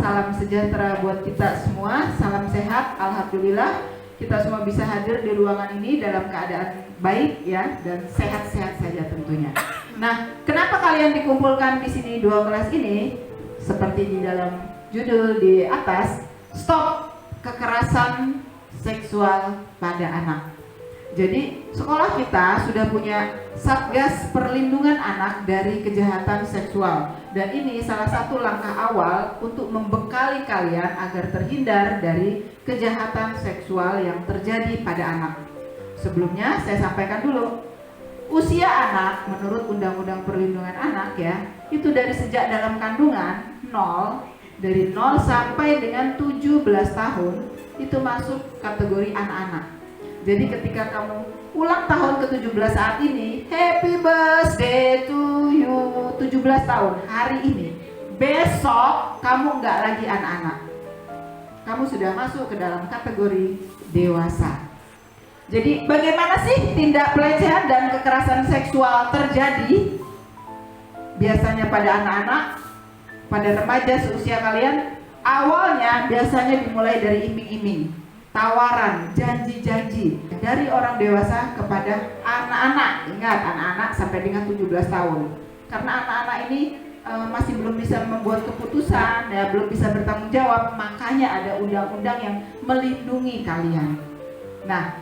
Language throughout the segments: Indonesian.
salam sejahtera buat kita semua, salam sehat, alhamdulillah kita semua bisa hadir di ruangan ini dalam keadaan baik ya, dan sehat-sehat saja tentunya. Nah, kenapa kalian dikumpulkan di sini dua kelas ini? Seperti di dalam judul di atas, stop kekerasan seksual pada anak. Jadi sekolah kita sudah punya Satgas Perlindungan Anak dari Kejahatan Seksual, dan ini salah satu langkah awal untuk membekali kalian agar terhindar dari kejahatan seksual yang terjadi pada anak. Sebelumnya saya sampaikan dulu, usia anak menurut Undang-Undang Perlindungan Anak ya, itu dari sejak dalam kandungan dari 0 sampai dengan 17 tahun itu masuk kategori anak-anak. Jadi ketika kamu ulang tahun ke-17 saat ini, happy birthday to you, 17 tahun hari ini. Besok kamu nggak lagi anak-anak, kamu sudah masuk ke dalam kategori dewasa. Jadi bagaimana sih tindak pelecehan dan kekerasan seksual terjadi? Biasanya pada anak-anak, pada remaja seusia kalian. Awalnya biasanya dimulai dari iming-iming, tawaran, janji-janji dari orang dewasa kepada anak-anak. Ingat, anak-anak sampai dengan 17 tahun. Karena anak-anak ini masih belum bisa membuat keputusan, ya, belum bisa bertanggung jawab, makanya ada undang-undang yang melindungi kalian. Nah,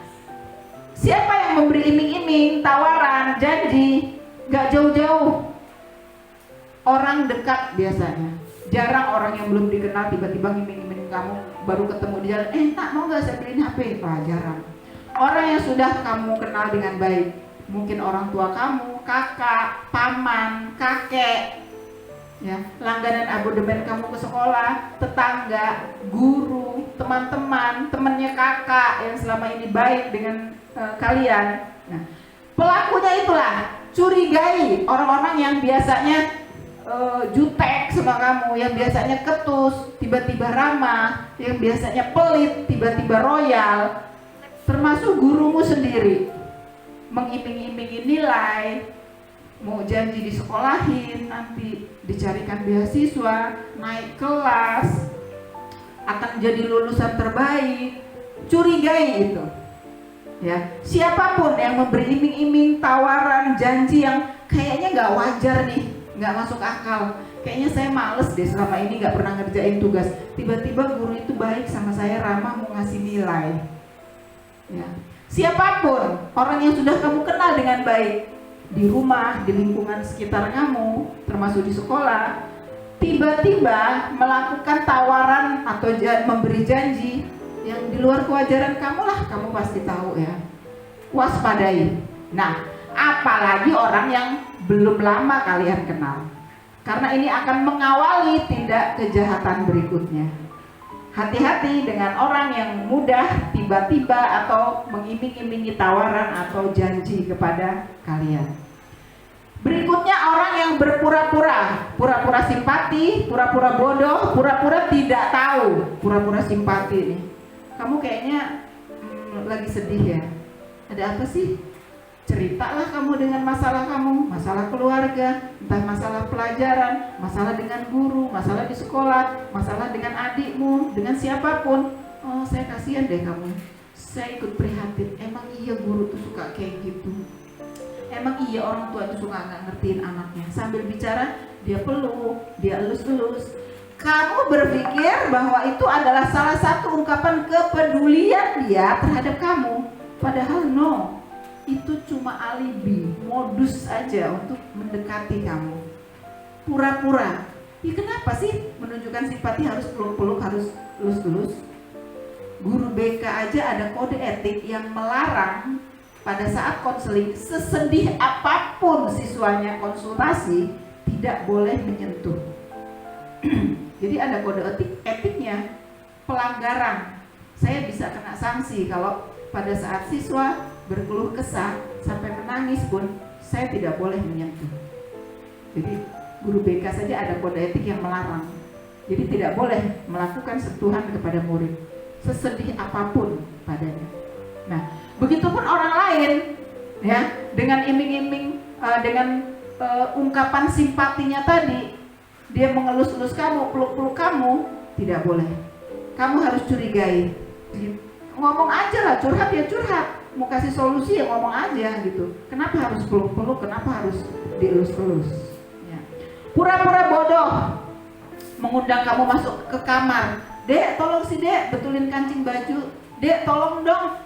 siapa yang memberi iming-iming, tawaran, janji? Gak jauh-jauh, orang dekat biasanya. Jarang orang yang belum dikenal tiba-tiba iming-iming kamu, baru ketemu di jalan, nak mau gak saya beliin HP? Jarang. Orang yang sudah kamu kenal dengan baik, mungkin orang tua kamu, kakak, paman, kakek, ya, langganan abodemen kamu ke sekolah, tetangga, guru, teman-teman, temannya kakak yang selama ini baik dengan kalian. Nah, pelakunya itulah curigai orang-orang yang biasanya jutek sama kamu, yang biasanya ketus, tiba-tiba ramah, yang biasanya pelit, tiba-tiba royal, termasuk gurumu sendiri, mengiming-imingi nilai, mau janji disekolahin, nanti dicarikan beasiswa, naik kelas, akan jadi lulusan terbaik. Curigai itu. Ya, siapapun yang memberi iming-iming, tawaran, janji yang kayaknya nggak wajar nih, nggak masuk akal, kayaknya saya males deh selama ini nggak pernah ngerjain tugas, tiba-tiba guru itu baik sama saya, ramah, mau ngasih nilai. Ya, siapapun orang yang sudah kamu kenal dengan baik di rumah, di lingkungan sekitar kamu, termasuk di sekolah, tiba-tiba melakukan tawaran atau memberi janji yang di luar kewajaran kamu lah, kamu pasti tahu ya. Waspadai. Nah, apalagi orang yang belum lama kalian kenal, karena ini akan mengawali tindak kejahatan berikutnya. Hati-hati dengan orang yang mudah tiba-tiba atau mengiming-imingi tawaran atau janji kepada kalian. Berikutnya orang yang berpura-pura, pura-pura simpati, pura-pura bodoh, pura-pura tidak tahu, pura-pura simpati nih. Kamu kayaknya lagi sedih ya. Ada apa sih? Ceritalah kamu dengan masalah kamu, masalah keluarga, entah masalah pelajaran, masalah dengan guru, masalah di sekolah, masalah dengan adikmu, dengan siapapun. Oh, saya kasihan deh kamu, saya ikut prihatin. Emang iya guru tuh suka kayak gitu? Emang iya orang tua itu suka nggak ngertiin anaknya? Sambil bicara, dia peluk, dia elus-elus. Kamu berpikir bahwa itu adalah salah satu ungkapan kepedulian dia terhadap kamu, padahal no. Itu cuma alibi, modus aja untuk mendekati kamu. Pura-pura. Ya kenapa sih menunjukkan simpati harus peluk-peluk, harus lus-lus? Guru BK aja ada kode etik yang melarang pada saat konseling, sesedih apapun siswanya konsultasi, tidak boleh menyentuh. Jadi ada kode etiknya. Pelanggaran, saya bisa kena sanksi kalau pada saat siswa berkeluh kesah sampai menangis pun saya tidak boleh menyentuh. Jadi guru BK saja ada kode etik yang melarang. Jadi tidak boleh melakukan sentuhan kepada murid, sesedih apapun padanya. Nah, begitupun orang lain, ya, dengan iming-iming, dengan ungkapan simpatinya tadi, dia mengelus-elus kamu, peluk-peluk kamu, Tidak boleh. Kamu harus curigai. Ngomong aja lah, curhat ya curhat. Mau kasih solusi ya ngomong aja gitu. Kenapa harus peluk-peluk? Kenapa harus dielus-elus? Ya. Pura-pura bodoh, mengundang kamu masuk ke kamar. Dek, tolong si Dek betulin kancing baju. Dek, tolong dong,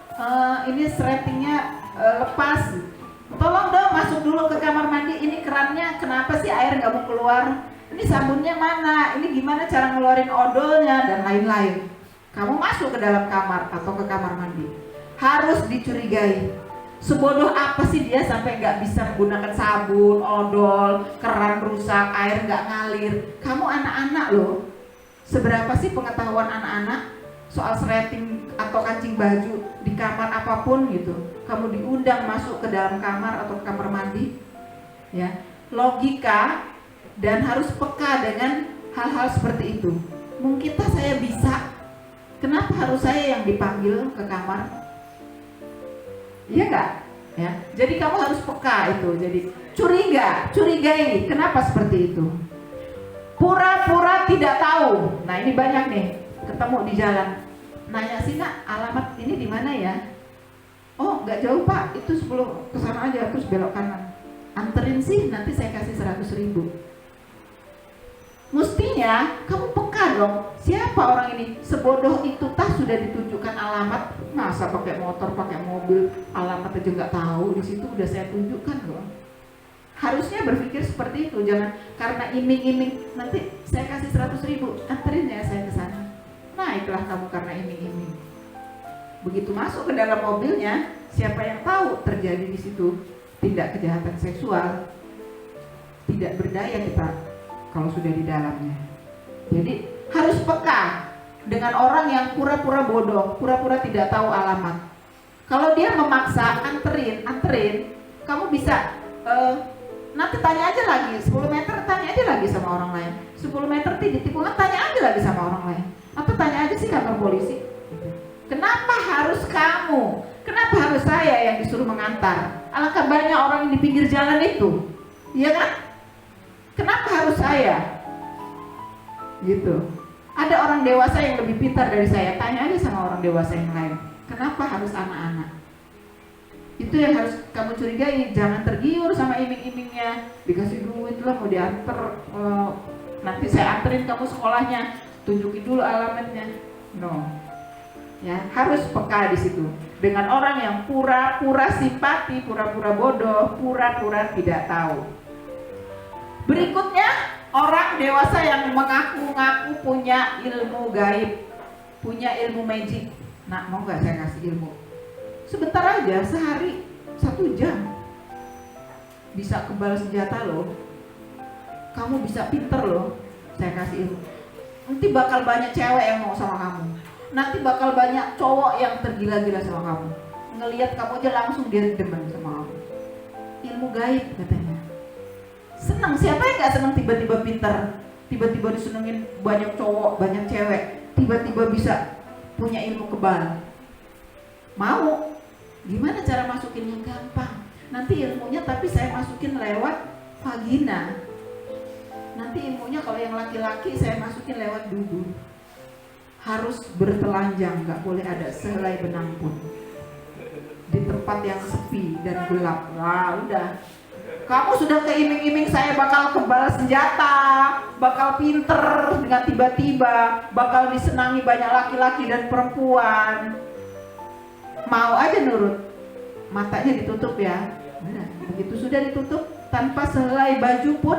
ini seratingnya lepas. Tolong dong masuk dulu ke kamar mandi. Ini kerannya kenapa sih air nggak mau keluar? Ini sabunnya mana? Ini gimana cara ngeluarin odolnya dan lain-lain. Kamu masuk ke dalam kamar atau ke kamar mandi. Harus dicurigai. Sebodoh apa sih dia sampai nggak bisa menggunakan sabun, odol, keran rusak, air nggak ngalir. Kamu anak-anak loh. Seberapa sih pengetahuan anak-anak soal serating atau kancing baju di kamar apapun gitu? Kamu diundang masuk ke dalam kamar atau kamar mandi, ya. Logika dan harus peka dengan hal-hal seperti itu. Mungkin saya bisa. Kenapa harus saya yang dipanggil ke kamar? Iya enggak? Ya. Jadi kamu harus peka itu. Jadi curigai. Kenapa seperti itu? Pura-pura tidak tahu. Nah, ini banyak nih. Ketemu di jalan. Nanya sih, Nak, alamat ini di mana ya? Oh, nggak jauh Pak. Itu sebelum kesana aja terus belok kanan. Anterin sih, nanti saya kasih 100.000. Mestinya kamu peka dong. Siapa orang ini? Sebodoh itu sudah ditunjukkan alamat. Masa pakai motor, pakai mobil, alamat aja nggak tahu. Di situ udah saya tunjukkan loh. Harusnya berpikir seperti itu. Jangan karena iming-iming nanti saya kasih 100.000, anterin ya saya ke sana. Nah, itulah kamu karena iming-iming. Begitu masuk ke dalam mobilnya, siapa yang tahu terjadi di situ tindak kejahatan seksual. Tidak berdaya kita kalau sudah di dalamnya. Jadi harus peka dengan orang yang pura-pura bodoh, pura-pura tidak tahu alamat. Kalau dia memaksa anterin, kamu bisa nanti tanya aja lagi 10 meter, tanya aja lagi sama orang lain. 10 meter di tikungan, tanya aja lagi sama orang lain. Atau tanya aja sih kantor polisi. Kenapa harus kamu? Kenapa harus saya yang disuruh mengantar? Alangkah banyak orang yang di pinggir jalan itu, iya kan? Kenapa harus saya? Gitu. Ada orang dewasa yang lebih pintar dari saya, tanya aja sama orang dewasa yang lain. Kenapa harus anak-anak? Itu yang harus kamu curigai. Jangan tergiur sama iming-imingnya. Dikasih duit lah, mau diantar, nanti saya anterin kamu sekolahnya, tunjukin dulu alamatnya. No. Ya, harus peka di situ. Dengan orang yang pura-pura simpati, pura-pura bodoh, pura-pura tidak tahu. Berikutnya, orang dewasa yang mengaku-ngaku punya ilmu gaib, punya ilmu magic. Nah, mau nggak saya kasih ilmu? Sebentar aja, sehari 1 jam bisa kebal senjata loh. Kamu bisa pinter loh. Saya kasih ilmu. Nanti bakal banyak cewek yang mau sama kamu. Nanti bakal banyak cowok yang tergila-gila sama kamu. Ngelihat kamu aja langsung dia demen sama kamu. Ilmu gaib katanya. Senang, siapa yang gak senang tiba-tiba pinter, tiba-tiba disenengin banyak cowok, banyak cewek, tiba-tiba bisa punya ilmu kebal. Mau? Gimana cara masukinnya? Gampang. Nanti ilmunya tapi saya masukin lewat vagina. Nanti ilmunya kalau yang laki-laki saya masukin lewat dubur. Harus bertelanjang, gak boleh ada sehelai benang pun. Di tempat yang sepi dan gelap. Wah, udah. Kamu sudah keiming-iming saya bakal kebal senjata, bakal pinter dengan tiba-tiba, bakal disenangi banyak laki-laki dan perempuan. Mau aja nurut. Matanya ditutup ya. Nah, begitu sudah ditutup, tanpa sehelai baju pun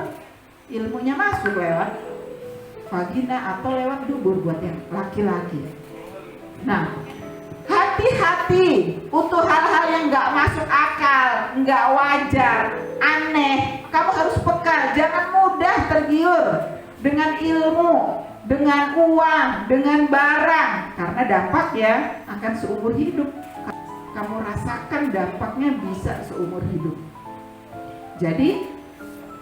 ilmunya masuk lewat vagina atau lewat dubur buat yang laki-laki. Nah, hati-hati untuk hal-hal yang nggak masuk akal, nggak wajar, aneh. Kamu harus peka, jangan mudah tergiur dengan ilmu, dengan uang, dengan barang, karena dampak ya akan seumur hidup. Kamu rasakan dampaknya bisa seumur hidup. Jadi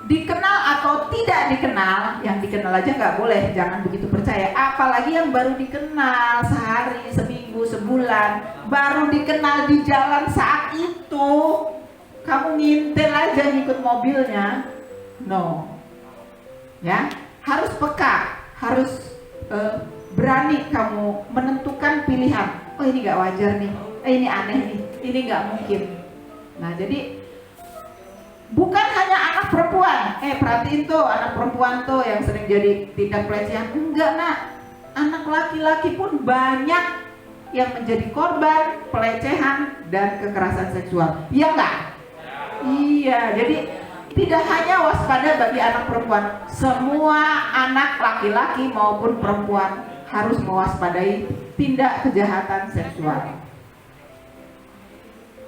dikenal atau tidak dikenal, yang dikenal aja nggak boleh, jangan begitu percaya. Apalagi yang baru dikenal sehari, seminggu, sebulan, baru dikenal di jalan saat itu, kamu ngintil aja ngikut mobilnya, no. Ya, harus peka, harus berani kamu menentukan pilihan. Oh ini gak wajar nih, ini aneh nih, ini gak mungkin. Nah jadi bukan hanya anak perempuan, perhatiin tuh anak perempuan tuh yang sering jadi tindak pelecehan. Enggak nak, anak laki-laki pun banyak yang menjadi korban pelecehan dan kekerasan seksual. Iya enggak? Iya, jadi tidak hanya waspada bagi anak perempuan, semua anak laki-laki maupun perempuan harus mewaspadai tindak kejahatan seksual.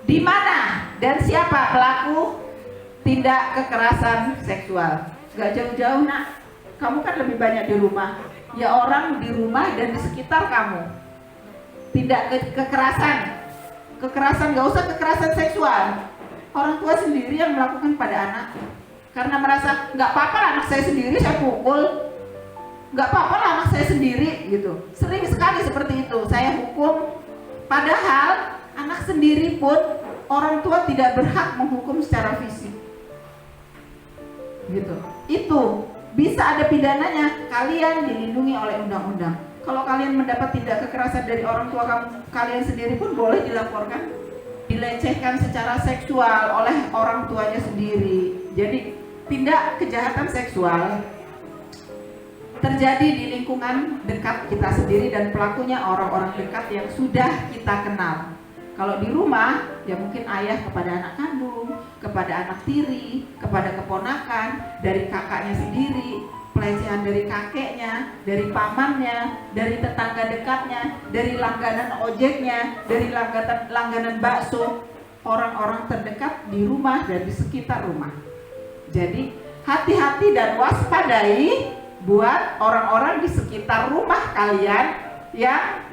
Di mana dan siapa pelaku tindak kekerasan seksual? Gak jauh-jauh nak, kamu kan lebih banyak di rumah. Ya orang di rumah dan di sekitar kamu. Tindak kekerasan gak usah kekerasan seksual. Orang tua sendiri yang melakukan pada anak karena merasa gak apa-apa anak saya sendiri saya pukul, gak apa-apa anak saya sendiri gitu. Sering sekali seperti itu saya hukum, padahal anak sendiri pun orang tua tidak berhak menghukum secara fisik gitu. Itu bisa ada pidananya, kalian dilindungi oleh undang-undang. Kalau kalian mendapat tindak kekerasan dari orang tua kalian sendiri pun boleh dilaporkan, dilecehkan secara seksual oleh orang tuanya sendiri. Jadi tindak kejahatan seksual terjadi di lingkungan dekat kita sendiri dan pelakunya orang-orang dekat yang sudah kita kenal. Kalau di rumah, ya mungkin ayah kepada anak kandung, kepada anak tiri, kepada keponakan, dari kakaknya sendiri, pelecehan dari kakeknya, dari pamannya, dari tetangga dekatnya, dari langganan ojeknya, dari langganan bakso, orang-orang terdekat di rumah dan di sekitar rumah. Jadi hati-hati dan waspadai buat orang-orang di sekitar rumah kalian yang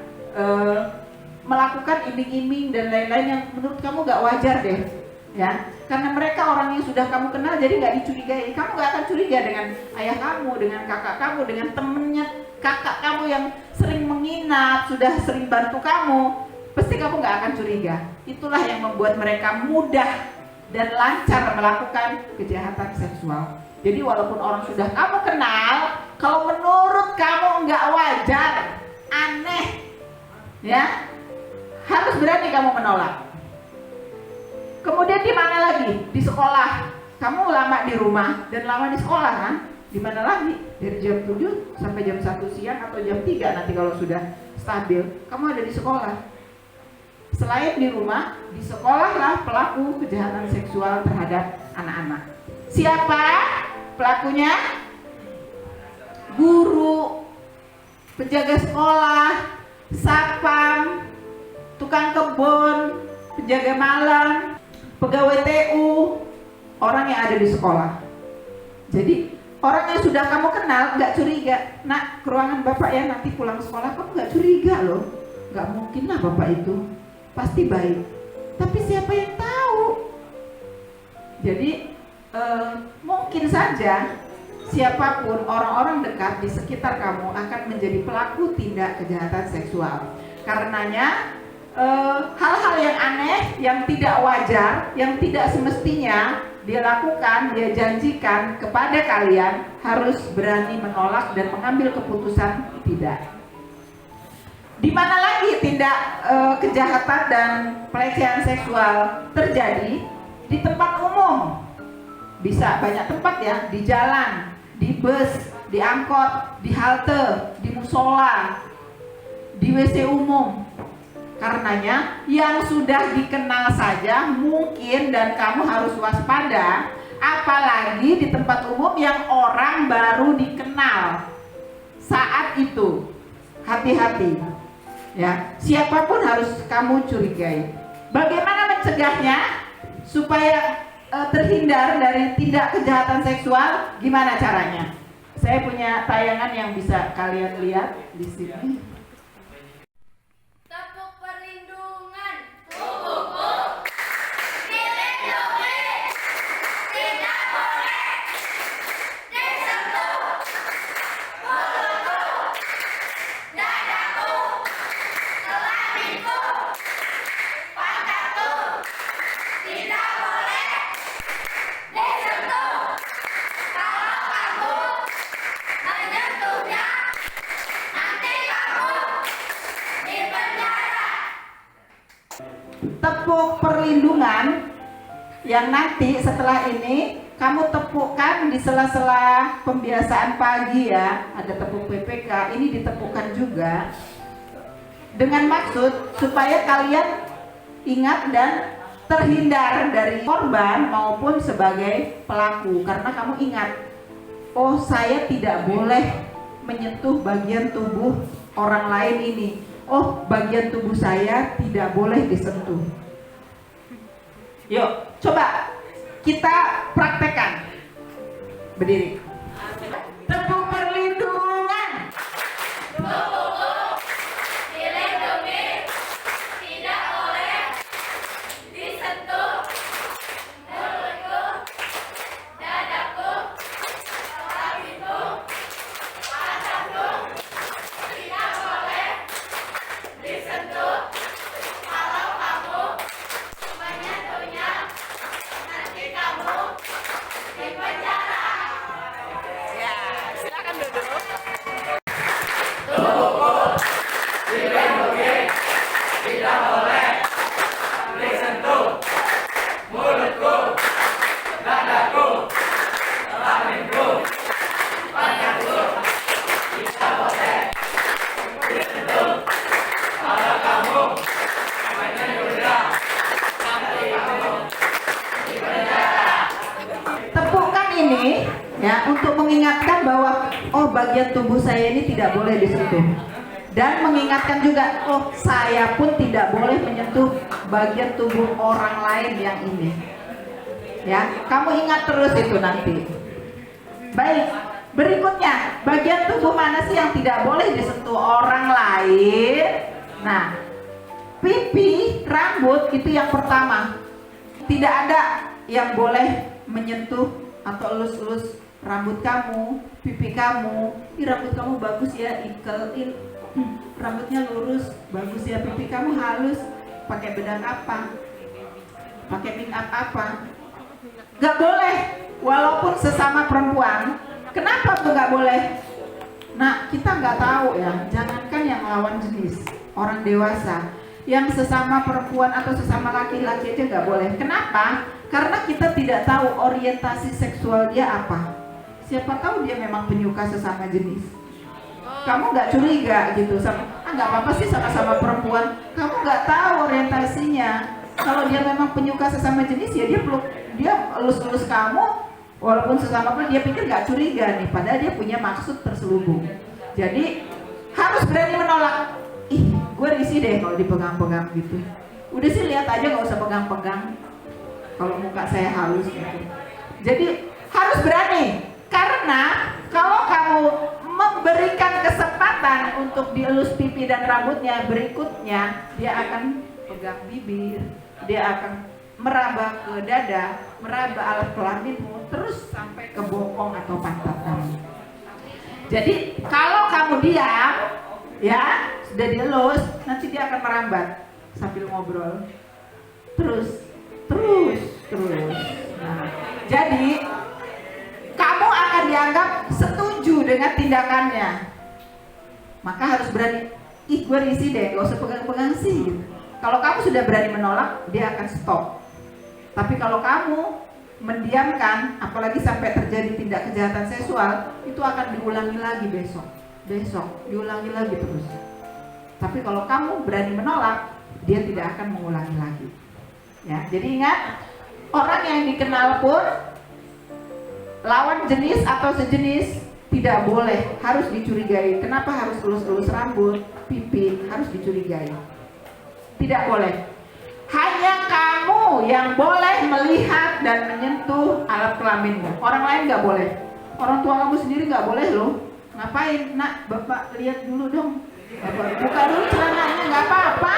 melakukan iming-iming dan lain-lain yang menurut kamu gak wajar deh, ya. Karena mereka orang yang sudah kamu kenal, jadi gak dicurigai. Kamu gak akan curiga dengan ayah kamu, dengan kakak kamu, dengan temennya kakak kamu yang sering menginap, sudah sering bantu kamu. Pasti kamu gak akan curiga. Itulah yang membuat mereka mudah dan lancar melakukan kejahatan seksual. Jadi walaupun orang sudah kamu kenal, kalau menurut kamu nggak wajar, aneh, ya harus berani kamu menolak. Kemudian di mana lagi? Di sekolah. Kamu lama di rumah dan lama di sekolah kan? Di mana lagi? Dari jam 7 sampai jam 1 siang atau jam 3 nanti kalau sudah stabil, kamu ada di sekolah. Selain di rumah, di sekolahlah pelaku kejahatan seksual terhadap anak-anak. Siapa pelakunya? Guru, penjaga sekolah, satpam, tukang kebun, penjaga malam, pegawai TU, orang yang ada di sekolah. Jadi orang yang sudah kamu kenal gak curiga. Nak, ke ruangan bapak ya, nanti pulang sekolah. Kamu gak curiga loh. Gak mungkin lah bapak itu, pasti baik. Tapi siapa yang tahu? Jadi mungkin saja siapapun orang-orang dekat di sekitar kamu akan menjadi pelaku tindak kejahatan seksual. Karenanya hal-hal yang aneh, yang tidak wajar, yang tidak semestinya dia lakukan, dia janjikan kepada kalian, harus berani menolak dan mengambil keputusan tidak. Di mana lagi tindak kejahatan dan pelecehan seksual terjadi? Di tempat umum. Bisa banyak tempat ya, di jalan, di bus, di angkot, di halte, di musola, di WC umum. Karenanya yang sudah dikenal saja mungkin dan kamu harus waspada, apalagi di tempat umum yang orang baru dikenal saat itu. Hati-hati ya, siapapun harus kamu curigai. Bagaimana mencegahnya supaya terhindar dari tindak kejahatan seksual? Gimana caranya? Saya punya tayangan yang bisa kalian lihat di sini. Nanti perlindungan yang nanti setelah ini kamu tepukkan di sela-sela pembiasaan pagi ya, ada tepuk PPK, ini ditepukkan juga dengan maksud supaya kalian ingat dan terhindar dari korban maupun sebagai pelaku. Karena kamu ingat, oh saya tidak boleh menyentuh bagian tubuh orang lain ini. Oh, bagian tubuh saya tidak boleh disentuh. Yuk, coba kita praktekkan. Berdiri. Tepuk perlindungan. Tubuhku dilindungi, tidak boleh disentuh. Mulutku, dadaku, rambutku, mataku, tidak boleh disentuh. Kalau kamu menyentuhnya, nanti kamu dipenjara. Ya, silakan duduk. Dilindungi, tidak boleh disentuh. Mulutku, dadaku, rahimku, wajahku, tidak boleh disentuh. Kalau kamu menyentuhnya, nanti kamu dipenjara. Tepukkan ini ya untuk mengingatkan bahwa oh bagian tubuh saya ini tidak boleh disentuh. Dan mengingatkan juga, oh saya pun tidak boleh menyentuh bagian tubuh orang lain yang ini. Ya, kamu ingat terus itu nanti. Baik, berikutnya, bagian tubuh mana sih yang tidak boleh disentuh orang lain? Nah, pipi, rambut itu yang pertama. Tidak ada yang boleh menyentuh atau elus-elus rambut kamu, pipi kamu. Ih, rambut kamu bagus ya, ikel. Rambutnya lurus, bagus ya, pipi kamu halus, pakai bedak apa, pakai make up apa, gak boleh, walaupun sesama perempuan. Kenapa tuh gak boleh? Nah, kita nggak tahu ya, jangankan yang lawan jenis, orang dewasa, yang sesama perempuan atau sesama laki-laki aja gak boleh. Kenapa? Karena kita tidak tahu orientasi seksual dia apa. Siapa tahu dia memang penyuka sesama jenis. Kamu nggak curiga gitu sama, nggak apa-apa sih sama-sama perempuan. Kamu nggak tahu orientasinya. Kalau dia memang penyuka sesama jenis ya dia elus-elus kamu, walaupun sesama pun dia pikir nggak curiga nih, padahal dia punya maksud terselubung. Jadi harus berani menolak. Ih, gue risih deh kalau dipegang-pegang gitu. Udah sih lihat aja, nggak usah pegang-pegang. Kalau muka saya halus gitu. Jadi harus berani, karena kalau kamu memberikan kesempatan untuk dielus pipi dan rambutnya, berikutnya dia akan pegang bibir, dia akan meraba ke dada, meraba alat kelaminmu, terus sampai ke bokong atau pantat kamu. Jadi kalau kamu diam, ya sudah dielus, nanti dia akan merambat sambil ngobrol, terus. Nah, jadi kamu akan dianggap setuju dengan tindakannya. Maka harus berani, ih gue risih deh, gak usah pegang-pegang sih gitu. Kalau kamu sudah berani menolak, dia akan stop. Tapi kalau kamu mendiamkan, apalagi sampai terjadi tindak kejahatan seksual, itu akan diulangi lagi besok, diulangi lagi terus. Tapi kalau kamu berani menolak, dia tidak akan mengulangi lagi. Ya, jadi ingat, orang yang dikenal pun lawan jenis atau sejenis tidak boleh, harus dicurigai. Kenapa harus elus-elus rambut, pipi, harus dicurigai. Tidak boleh. Hanya kamu yang boleh melihat dan menyentuh alat kelaminmu. Orang lain nggak boleh. Orang tua kamu sendiri nggak boleh loh. Ngapain? Nak, bapak lihat dulu dong. Bapak buka dulu celananya, nggak apa-apa.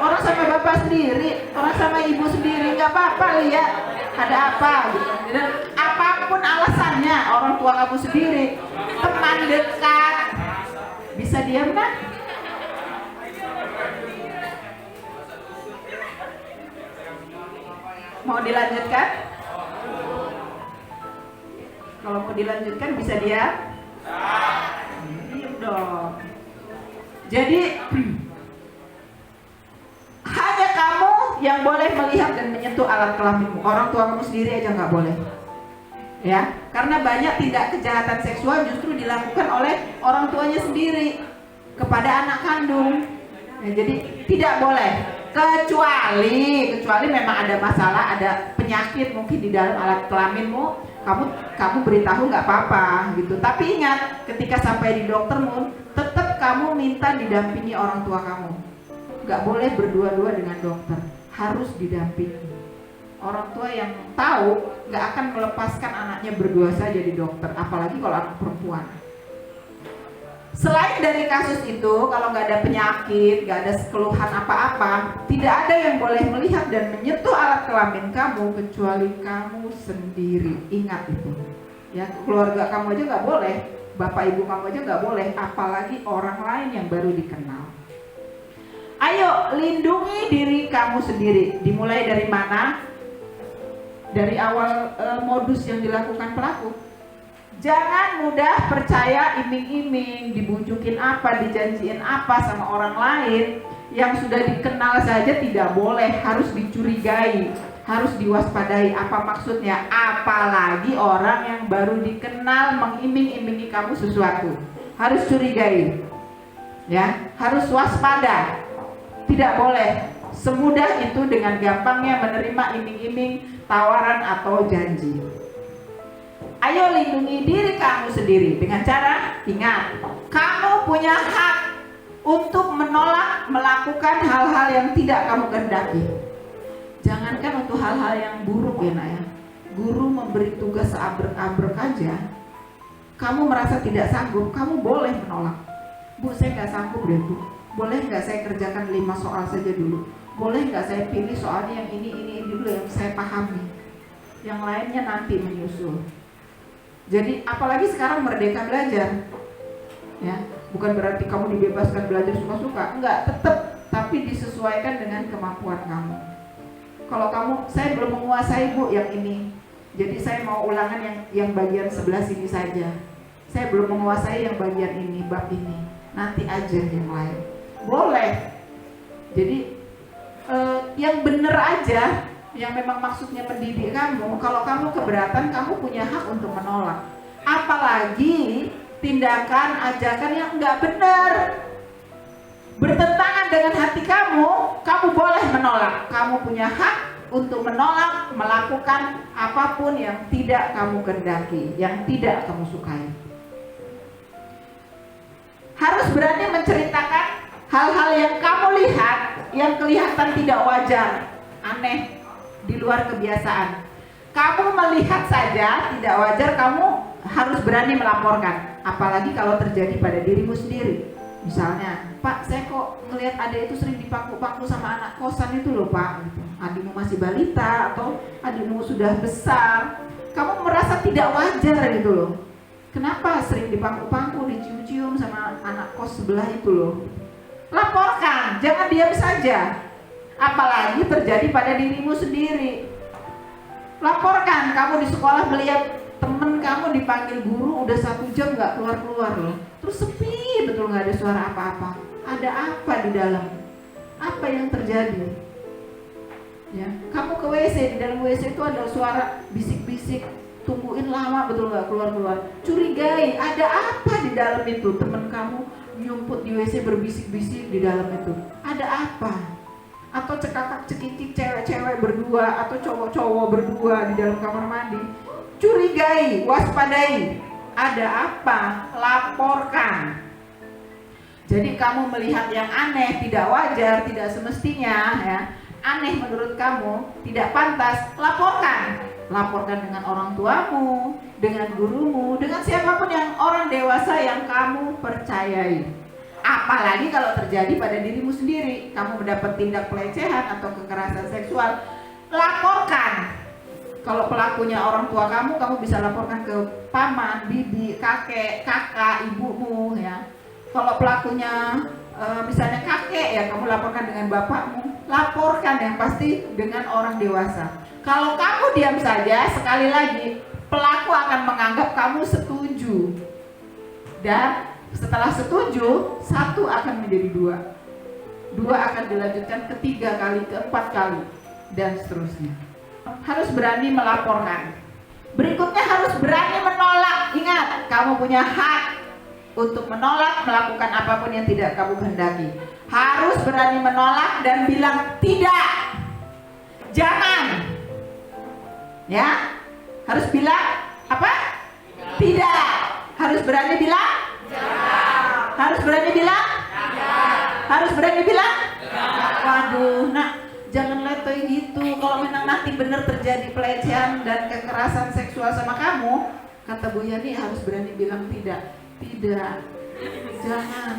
Orang sama bapak sendiri, orang sama ibu sendiri, nggak apa-apa lihat ada apa gitu. Dan apapun alasannya, orang tua kamu sendiri, teman dekat, bisa diam nak? Mau dilanjutkan? Kalau mau dilanjutkan bisa diam? Diam dong. Jadi hanya kamu yang boleh melihat dan menyentuh alat kelaminmu. Orang tua kamu sendiri aja nggak boleh. Ya, karena banyak tindak kejahatan seksual justru dilakukan oleh orang tuanya sendiri kepada anak kandung. Ya, jadi tidak boleh, kecuali memang ada masalah, ada penyakit mungkin di dalam alat kelaminmu, kamu beritahu nggak apa-apa gitu. Tapi ingat, ketika sampai di doktermu, tetap kamu minta didampingi orang tua kamu. Nggak boleh berdua-dua dengan dokter, harus didampingi. Orang tua yang tahu nggak akan melepaskan anaknya berdua saja di dokter, apalagi kalau anak perempuan. Selain dari kasus itu, kalau nggak ada penyakit, nggak ada keluhan apa-apa, tidak ada yang boleh melihat dan menyentuh alat kelamin kamu kecuali kamu sendiri. Ingat itu. Ya, keluarga kamu aja nggak boleh, bapak ibu kamu aja nggak boleh, apalagi orang lain yang baru dikenal. Ayo, lindungi diri kamu sendiri. Dimulai dari mana? Dari awal modus yang dilakukan pelaku. Jangan mudah percaya iming-iming, dibujukin apa, dijanjiin apa sama orang lain yang sudah dikenal saja tidak boleh, harus dicurigai, harus diwaspadai. Apa maksudnya? Apalagi orang yang baru dikenal mengiming-imingi kamu sesuatu, harus curigai, ya, harus waspada. Tidak boleh semudah itu dengan gampangnya menerima iming-iming, tawaran atau janji. Ayo lindungi diri kamu sendiri dengan cara, ingat, kamu punya hak untuk menolak melakukan hal-hal yang tidak kamu kehendaki. Jangankan untuk hal-hal yang buruk ya nak ya. Guru memberi tugas seabrek-abrek aja, kamu merasa tidak sanggup, kamu boleh menolak. Bu, saya nggak sanggup deh Bu. Boleh nggak saya kerjakan 5 soal saja dulu? Boleh nggak saya pilih soalnya yang ini dulu yang saya pahami, yang lainnya nanti menyusul. Jadi apalagi sekarang merdeka belajar, ya, bukan berarti kamu dibebaskan belajar suka-suka, enggak, tetap, tapi disesuaikan dengan kemampuan kamu. Kalau kamu, saya belum menguasai Bu yang ini, jadi saya mau ulangan yang bagian sebelah sini saja. Saya belum menguasai yang bagian ini, bab ini, nanti aja yang lain. Boleh. Jadi yang bener aja, yang memang maksudnya mendidik kamu. Kalau kamu keberatan, kamu punya hak untuk menolak. Apalagi tindakan, ajakan yang enggak benar, bertentangan dengan hati kamu boleh menolak. Kamu punya hak untuk menolak, melakukan apapun yang tidak kamu kehendaki, yang tidak kamu sukai. Harus berani menceritakan hal-hal yang kamu lihat yang kelihatan tidak wajar, aneh, di luar kebiasaan. Kamu melihat saja tidak wajar, kamu harus berani melaporkan. Apalagi kalau terjadi pada dirimu sendiri. Misalnya, Pak, saya kok ngelihat adek itu sering dipaku-paku sama anak kosan itu loh Pak. Adikmu masih balita atau adikmu sudah besar, kamu merasa tidak wajar gitu loh. Kenapa sering dipaku-paku, dicium-cium sama anak kos sebelah itu loh? Laporkan, jangan diam saja. Apalagi terjadi pada dirimu sendiri. Laporkan, kamu di sekolah melihat temen kamu dipanggil guru udah 1 jam nggak keluar-keluar loh. Terus sepi betul, nggak ada suara apa-apa. Ada apa di dalam? Apa yang terjadi? Ya, kamu ke WC, di dalam WC itu ada suara bisik-bisik. Tungguin lama betul nggak keluar-keluar. Curigai, ada apa di dalam itu? Temen kamu nyumput di WC berbisik-bisik di dalam itu. Ada apa? Atau cekakak-cekikik cewek-cewek berdua atau cowok-cowok berdua di dalam kamar mandi. Curigai, waspadai. Ada apa? Laporkan. Jadi kamu melihat yang aneh, tidak wajar, tidak semestinya, ya, aneh menurut kamu, tidak pantas, laporkan. Laporkan dengan orang tuamu, dengan gurumu, dengan siapapun yang orang dewasa yang kamu percayai. Apalagi kalau terjadi pada dirimu sendiri, kamu mendapat tindak pelecehan atau kekerasan seksual, laporkan. Kalau pelakunya orang tua kamu bisa laporkan ke paman, bibi, kakek, kakak, ibumu, ya. Kalau pelakunya misalnya kakek, ya kamu laporkan dengan bapakmu. Laporkan yang pasti dengan orang dewasa. Kalau kamu diam saja, sekali lagi pelaku akan menganggap kamu setuju. Dan setelah setuju, 1 akan menjadi 2. 2 akan dilanjutkan ke 3 kali, ke 4 kali, dan seterusnya. Harus berani melaporkan. Berikutnya harus berani menolak. Ingat, kamu punya hak untuk menolak melakukan apapun yang tidak kamu kehendaki. Harus berani menolak dan bilang tidak, jangan. Ya, harus bilang apa? Tidak. Harus berani bilang? Harus berani bilang? Harus berani bilang? Waduh, nak, jangan letoy gitu. Kalau memang nanti benar terjadi pelecehan dan kekerasan seksual sama kamu, kata Bu Yani, harus berani bilang tidak. Tidak, jangan.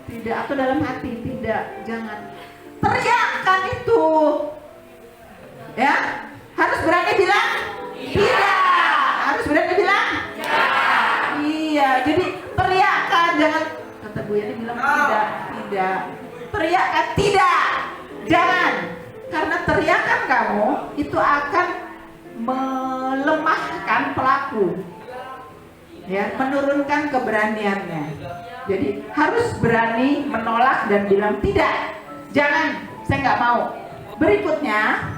Tidak, atau dalam hati, tidak, jangan. Teriakkan itu. Ya, harus berani bilang tidak. Harus berani bilang iya. Jadi teriakkan, jangan. Kata Bu Yani bilang tidak, tidak. Teriakkan tidak, jangan. Karena teriakan kamu itu akan melemahkan pelaku, ya, menurunkan keberaniannya. Jadi harus berani menolak dan bilang tidak, jangan, saya nggak mau. Berikutnya,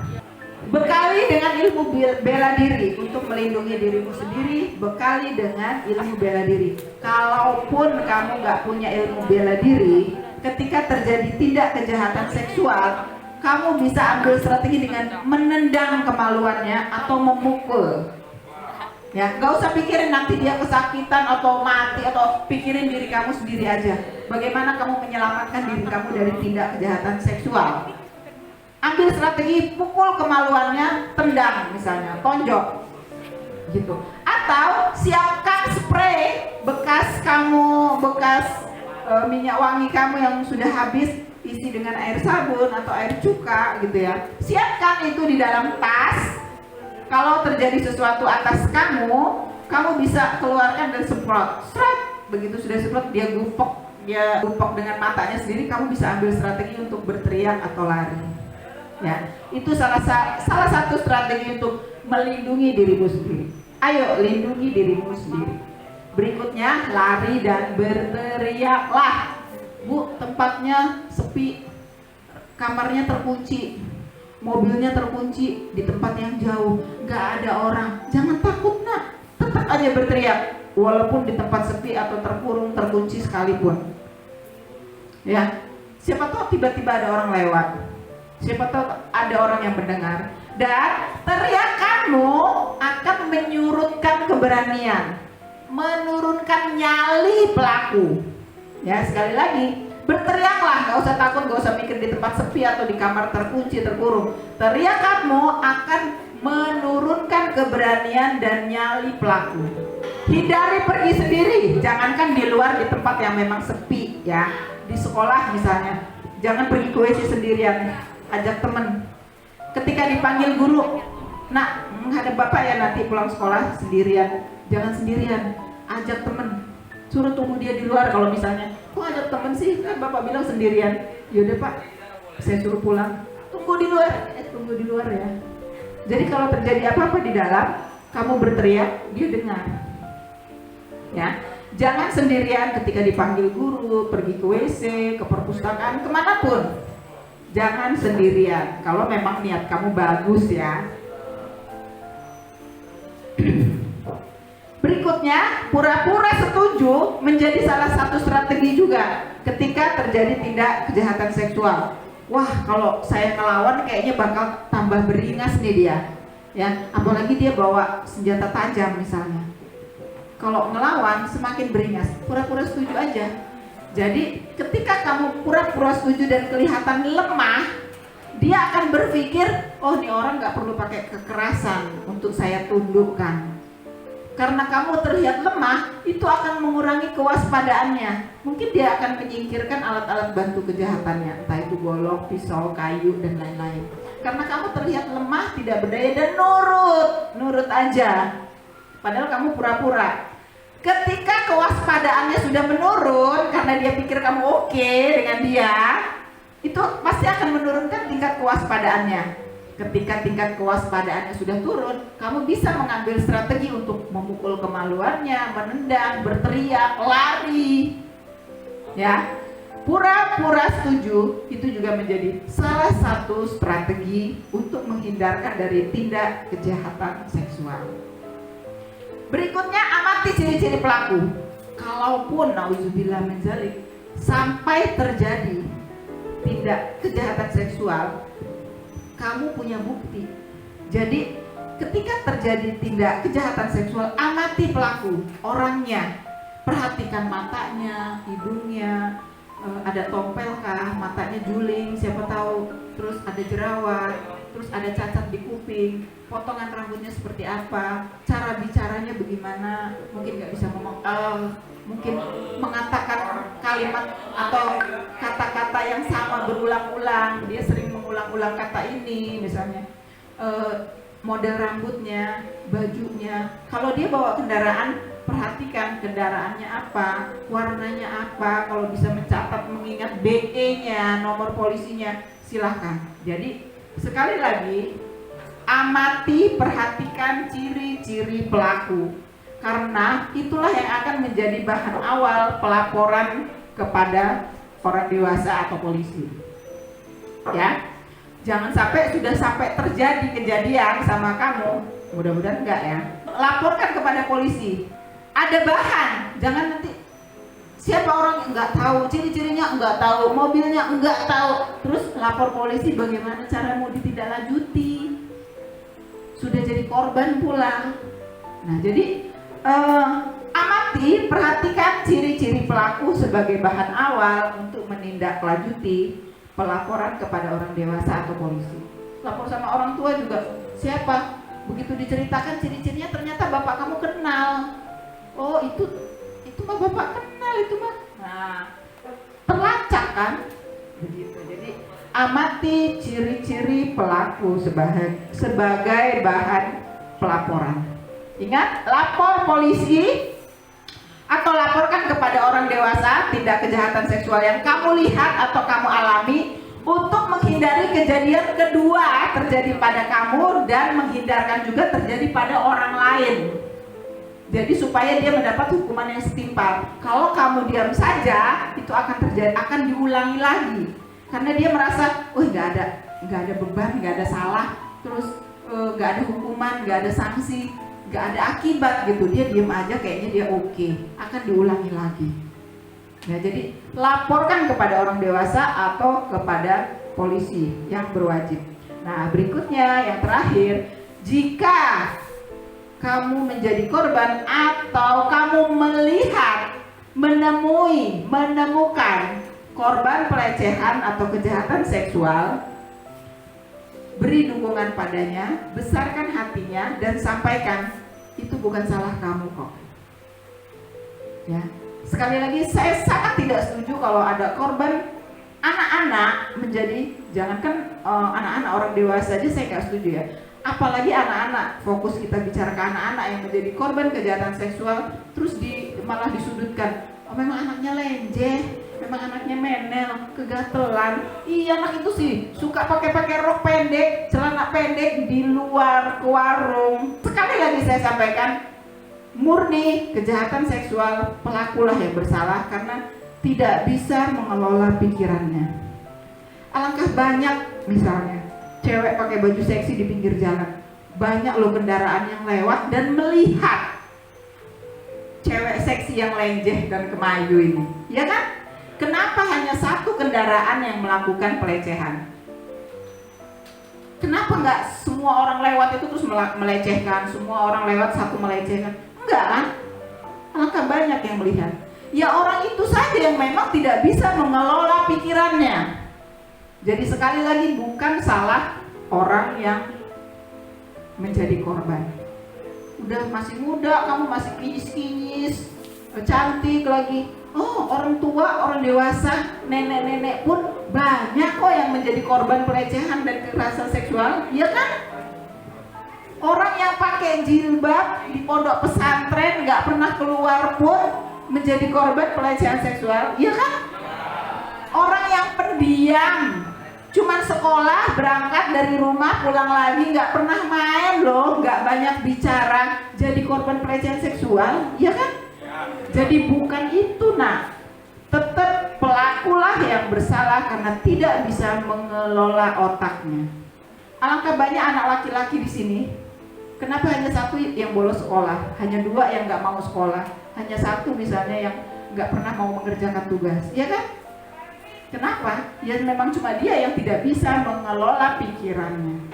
bekali dengan ilmu bela diri untuk melindungi dirimu sendiri. Bekali dengan ilmu bela diri. Kalaupun kamu nggak punya ilmu bela diri, ketika terjadi tindak kejahatan seksual, kamu bisa ambil strategi dengan menendang kemaluannya atau memukul. Ya, nggak usah pikirin nanti dia kesakitan atau mati, atau pikirin diri kamu sendiri aja. Bagaimana kamu menyelamatkan diri kamu dari tindak kejahatan seksual? Ambil strategi, pukul kemaluannya, tendang misalnya, tonjok, gitu. Atau siapkan spray bekas minyak wangi kamu yang sudah habis, isi dengan air sabun atau air cuka, gitu ya. Siapkan itu di dalam tas. Kalau terjadi sesuatu atas kamu bisa keluarkan dan semprot. Seret, begitu sudah semprot, dia gupok dengan matanya sendiri. Kamu bisa ambil strategi untuk berteriak atau lari. Ya, itu salah satu strategi untuk melindungi dirimu sendiri. Ayo, lindungi dirimu sendiri. Berikutnya, lari dan berteriaklah. Bu, tempatnya sepi, kamarnya terkunci, mobilnya terkunci di tempat yang jauh, nggak ada orang. Jangan takut, nak, tetap aja berteriak, walaupun di tempat sepi atau terkurung, terkunci sekalipun. Ya, siapa tahu tiba-tiba ada orang lewat, siapa tahu ada orang yang mendengar, dan teriakanmu akan menyurutkan keberanian, menurunkan nyali pelaku. Ya, sekali lagi, berteriaklah, gak usah takut, gak usah mikir di tempat sepi atau di kamar terkunci, terkurung. Teriakanmu akan menurunkan keberanian dan nyali pelaku. Hindari pergi sendiri, jangankan di luar, di tempat yang memang sepi, ya. Di sekolah misalnya, jangan pergi ke WC sendirian, ajak temen. Ketika dipanggil guru, nak, menghadap bapak ya nanti pulang sekolah sendirian, jangan sendirian, ajak temen. Suruh tunggu dia di luar. Kalau misalnya, kok ajak temen sih, kan bapak bilang sendirian. Yaudah pak, saya suruh pulang, tunggu di luar. Tunggu di luar ya. Jadi kalau terjadi apa-apa di dalam, kamu berteriak, dia dengar. Ya, jangan sendirian ketika dipanggil guru, pergi ke WC, ke perpustakaan, kemanapun. Jangan sendirian. Kalau memang niat kamu bagus ya. Berikutnya, pura-pura setuju menjadi salah satu strategi juga ketika terjadi tindak kejahatan seksual. Wah, kalau saya ngelawan kayaknya bakal tambah beringas nih dia. Ya, apalagi dia bawa senjata tajam misalnya. Kalau ngelawan semakin beringas, pura-pura setuju aja. Jadi, ketika kamu pura-pura setuju dan kelihatan lemah, dia akan berpikir, oh ini orang nggak perlu pakai kekerasan untuk saya tundukkan. Karena kamu terlihat lemah, itu akan mengurangi kewaspadaannya. Mungkin dia akan menyingkirkan alat-alat bantu kejahatannya, entah itu golok, pisau, kayu, dan lain-lain. Karena kamu terlihat lemah, tidak berdaya, dan nurut aja. Padahal kamu pura-pura. Ketika kewaspadaannya sudah menurun, karena dia pikir kamu oke dengan dia, itu pasti akan menurunkan tingkat kewaspadaannya. Ketika tingkat kewaspadaannya sudah turun, kamu bisa mengambil strategi untuk memukul kemaluannya, menendang, berteriak, lari. Ya. pura-pura setuju itu juga menjadi salah satu strategi untuk menghindarkan dari tindak kejahatan seksual. Berikutnya, amati ciri-ciri pelaku. Kalaupun nauzubillah min dzalik sampai terjadi tindak kejahatan seksual, kamu punya bukti. Jadi ketika terjadi tindak kejahatan seksual, amati pelaku, orangnya, perhatikan matanya, hidungnya, ada tompel kah, matanya juling, siapa tahu, terus ada jerawat, terus ada cacat di kuping, potongan rambutnya seperti apa, cara bicaranya bagaimana, mungkin nggak bisa ngomong mungkin mengatakan kalimat atau kata-kata yang sama berulang-ulang, dia sering mengulang-ulang kata ini misalnya, model rambutnya, bajunya, kalau dia bawa kendaraan, perhatikan kendaraannya apa, warnanya apa, kalau bisa mencatat mengingat BE-nya, nomor polisinya, silahkan. Jadi sekali lagi, amati, perhatikan ciri-ciri pelaku, karena itulah yang akan menjadi bahan awal pelaporan kepada orang dewasa atau polisi. Ya, jangan sampai terjadi kejadian sama kamu, mudah-mudahan enggak ya, laporkan kepada polisi. Ada bahan, jangan nanti siapa orang nggak tahu, ciri-cirinya nggak tahu, mobilnya nggak tahu, terus lapor polisi, bagaimana cara mau ditindaklanjuti? Sudah jadi korban pula. Nah, jadi amati, perhatikan ciri-ciri pelaku sebagai bahan awal untuk menindaklanjuti pelaporan kepada orang dewasa atau polisi. Lapor sama orang tua juga, siapa? Begitu diceritakan ciri-cirinya, ternyata bapak kamu kenal. Oh, itu mah bapak kenal itu mah. Nah, terlacak kan? Begitu. Jadi amati ciri-ciri pelaku sebagai bahan pelaporan. Ingat, lapor polisi atau laporkan kepada orang dewasa tindak kejahatan seksual yang kamu lihat atau kamu alami untuk menghindari kejadian kedua terjadi pada kamu dan menghindarkan juga terjadi pada orang lain. Jadi supaya dia mendapat hukuman yang setimpal. Kalau kamu diam saja, itu akan terjadi, akan diulangi lagi. Karena dia merasa, oh nggak ada beban, nggak ada salah, terus nggak ada hukuman, nggak ada sanksi, nggak ada akibat gitu. Dia diam aja, kayaknya dia oke. Akan diulangi lagi. Nah, jadi laporkan kepada orang dewasa atau kepada polisi yang berwajib. Nah, berikutnya yang terakhir, jika kamu menjadi korban atau kamu melihat, menemukan korban pelecehan atau kejahatan seksual, beri dukungan padanya, besarkan hatinya dan sampaikan, itu bukan salah kamu kok. Ya, sekali lagi saya sangat tidak setuju kalau ada korban anak-anak menjadi, jangankan anak-anak, orang dewasa aja saya nggak setuju ya. Apalagi anak-anak, fokus kita bicara ke anak-anak yang menjadi korban kejahatan seksual, terus malah disudutkan. Oh, memang anaknya lenjeh, memang anaknya menel, kegatelan. Iya, anak itu sih suka pakai rok pendek, celana pendek di luar ke warung. Sekali lagi saya sampaikan, murni kejahatan seksual, pelakulah yang bersalah karena tidak bisa mengelola pikirannya. Alangkah banyak misalnya cewek pakai baju seksi di pinggir jalan, banyak loh kendaraan yang lewat dan melihat cewek seksi yang lenjeh dan kemayu ini, ya kan? Kenapa hanya satu kendaraan yang melakukan pelecehan? Kenapa nggak semua orang lewat itu terus melecehkan, semua orang lewat satu melecehkan? Enggak kan? Alangkah banyak yang melihat. Ya orang itu saja yang memang tidak bisa mengelola pikirannya. Jadi sekali lagi bukan salah orang yang menjadi korban. Udah masih muda, kamu masih kinyis-kinyis, cantik lagi. Oh, orang tua, orang dewasa, nenek-nenek pun banyak kok yang menjadi korban pelecehan dan kekerasan seksual, iya kan? Orang yang pakai jilbab di pondok pesantren nggak pernah keluar pun menjadi korban pelecehan seksual, iya kan? Orang yang pendiam, cuman sekolah, berangkat dari rumah, pulang lagi, nggak pernah main loh, nggak banyak bicara, jadi korban pelecehan seksual, ya kan? Jadi bukan itu, nah, tetap pelaku Akulah yang bersalah karena tidak bisa mengelola otaknya. Alangkah banyak anak laki-laki di sini. Kenapa hanya satu yang bolos sekolah, hanya dua yang nggak mau sekolah, hanya satu misalnya yang nggak pernah mau mengerjakan tugas, ya kan? Kenapa? Ya memang cuma dia yang tidak bisa mengelola pikirannya.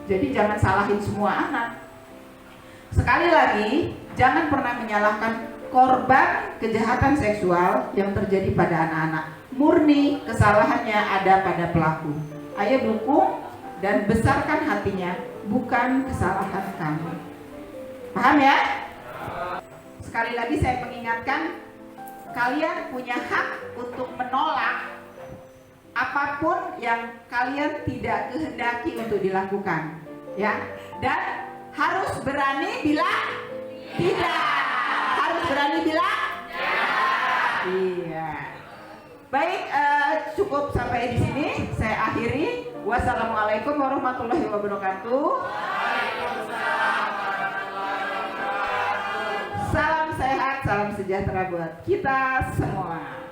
Jadi jangan salahin semua anak. Sekali lagi, jangan pernah menyalahkan korban kejahatan seksual yang terjadi pada anak-anak. Murni kesalahannya ada pada pelaku. Ayo dukung dan besarkan hatinya, bukan kesalahan kamu. Paham ya? Sekali lagi saya mengingatkan, kalian punya hak untuk menolak apapun yang kalian tidak kehendaki untuk dilakukan, ya. Dan harus berani bilang tidak. Harus berani bilang iya. Baik, cukup sampai di sini. Saya akhiri. Wassalamualaikum warahmatullahi wabarakatuh. Salam sehat, salam sejahtera buat kita semua.